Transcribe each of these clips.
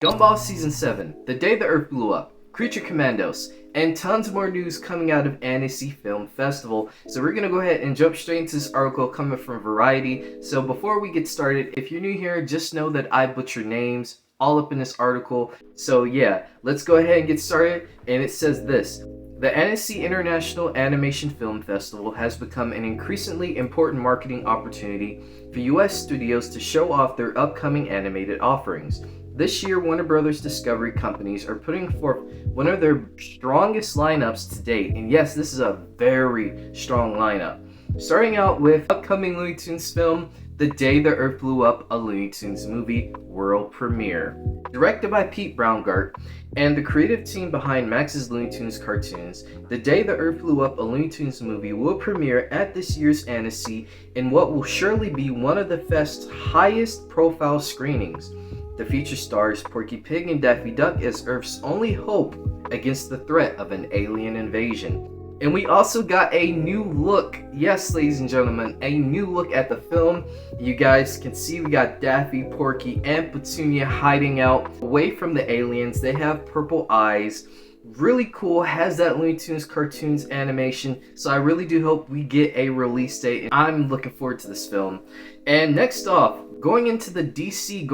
Gumball Season 7, The Day the Earth Blew Up, Creature Commandos, and tons more news coming out of Annecy Film Festival. So we're going to go ahead and jump straight into this article coming from Variety. So before we get started, if you're new here, just know that I butcher names all up in this article. So yeah, let's go ahead and get started. And it says this: the Annecy International Animation Film Festival has become an increasingly important marketing opportunity for US studios to show off their upcoming animated offerings. This year, Warner Brothers Discovery companies are putting forth one of their strongest lineups to date. And yes, this is a very strong lineup. Starting out with upcoming Looney Tunes film, The Day the Earth Blew Up, a Looney Tunes Movie world premiere. Directed by Pete Braungart and the creative team behind Max's Looney Tunes cartoons, The Day the Earth Blew Up, a Looney Tunes Movie will premiere at this year's Annecy in what will surely be one of the fest's highest profile screenings. The feature stars Porky Pig and Daffy Duck as Earth's only hope against the threat of an alien invasion. And we also got a new look, yes ladies and gentlemen, a new look at the film. You guys can see we got Daffy, Porky, and Petunia hiding out away from the aliens. They have purple eyes. Really cool, has that Looney Tunes cartoons animation, so I really do hope we get a release date, and I'm looking forward to this film. And next off, going into the DCU,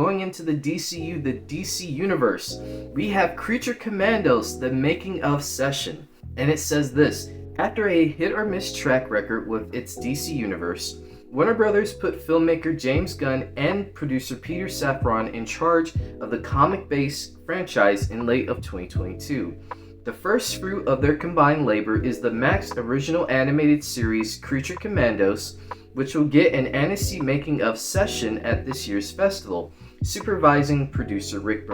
the DC Universe, we have Creature Commandos, the making of session. And it says this: after a hit or miss track record with its DC Universe, Warner Brothers put filmmaker James Gunn and producer Peter Safran in charge of the comic-based franchise in late of 2022. The first fruit of their combined labor is the Max original animated series Creature Commandos, which will get an Annecy making of session at this year's festival. Supervising producer Rick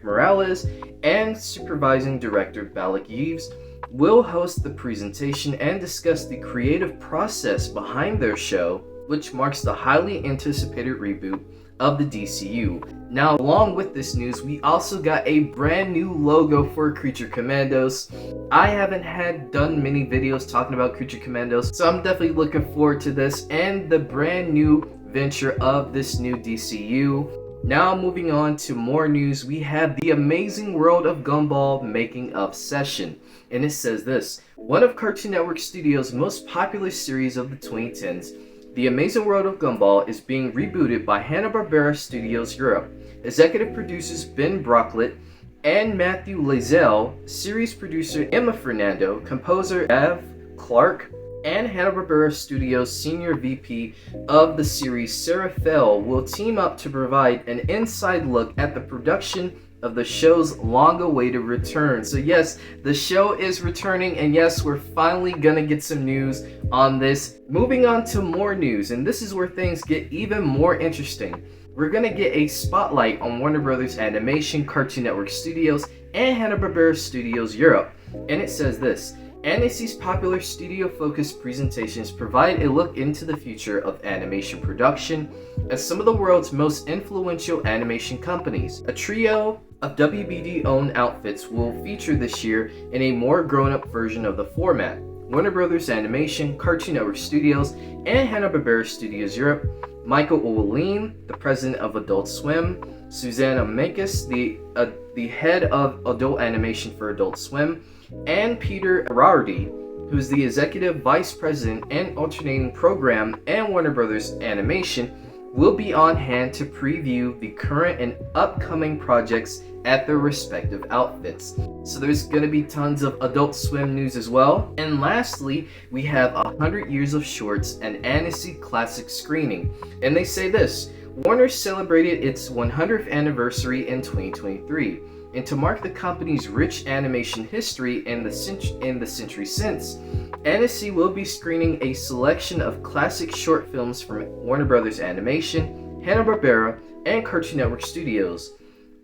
Morales and supervising director Balak Yves will host the presentation and discuss the creative process behind their show, which marks the highly anticipated reboot of the DCU. Now, along with this news, we also got a brand new logo for Creature Commandos. I haven't done many videos talking about Creature Commandos, so I'm definitely looking forward to this and the brand new venture of this new DCU. Now moving on to more news, we have the Amazing World of Gumball making of session. And it says this: one of Cartoon Network Studios' most popular series of the 2010s, The Amazing World of Gumball is being rebooted by Hanna-Barbera Studios Europe. Executive producers Ben Brocklet and Matthew Lazelle, series producer Emma Fernando, composer Ev Clark, and Hanna-Barbera Studios Senior VP of the series Sarah Fell will team up to provide an inside look at the production of the show's long-awaited return. So yes, the show is returning, and yes, we're finally gonna get some news on this. Moving on to more news, and this is where things get even more interesting. We're gonna get a spotlight on Warner Brothers Animation, Cartoon Network Studios, and Hanna-Barbera Studios Europe. And it says this: Annecy's popular studio-focused presentations provide a look into the future of animation production at some of the world's most influential animation companies. A trio of WBD-owned outfits will feature this year in a more grown-up version of the format. Warner Brothers Animation, Cartoon Network Studios, and Hanna-Barbera Studios Europe. Michael Ouweleen, the president of Adult Swim, Susanna Menkes, the head of adult animation for Adult Swim, and Peter Arardi, who's the executive vice president and alternating program and Warner Brothers Animation, will be on hand to preview the current and upcoming projects at their respective outfits. So there's going to be tons of Adult Swim news as well. And lastly, we have 100 Years of Shorts, an Annecy Classic screening. And they say this: Warner celebrated its 100th anniversary in 2023. And to mark the company's rich animation history in the century since, Annecy will be screening a selection of classic short films from Warner Brothers Animation, Hanna-Barbera, and Cartoon Network Studios.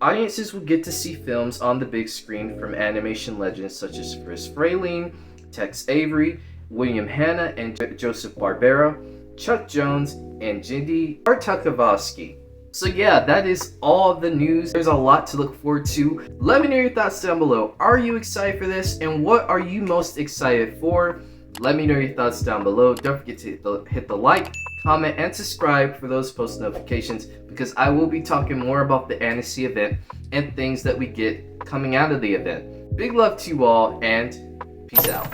Audiences will get to see films on the big screen from animation legends such as Friz Freleng, Tex Avery, William Hanna and Joseph Barbera, Chuck Jones, and Jindy Tartakovsky. So yeah, that is all the news. There's a lot to look forward to. Let me know your thoughts down below. Are you excited for this? And what are you most excited for? Let me know your thoughts down below. Don't forget to hit the like, comment, and subscribe for those post notifications, because I will be talking more about the Annecy event and things that we get coming out of the event. Big love to you all, and peace out.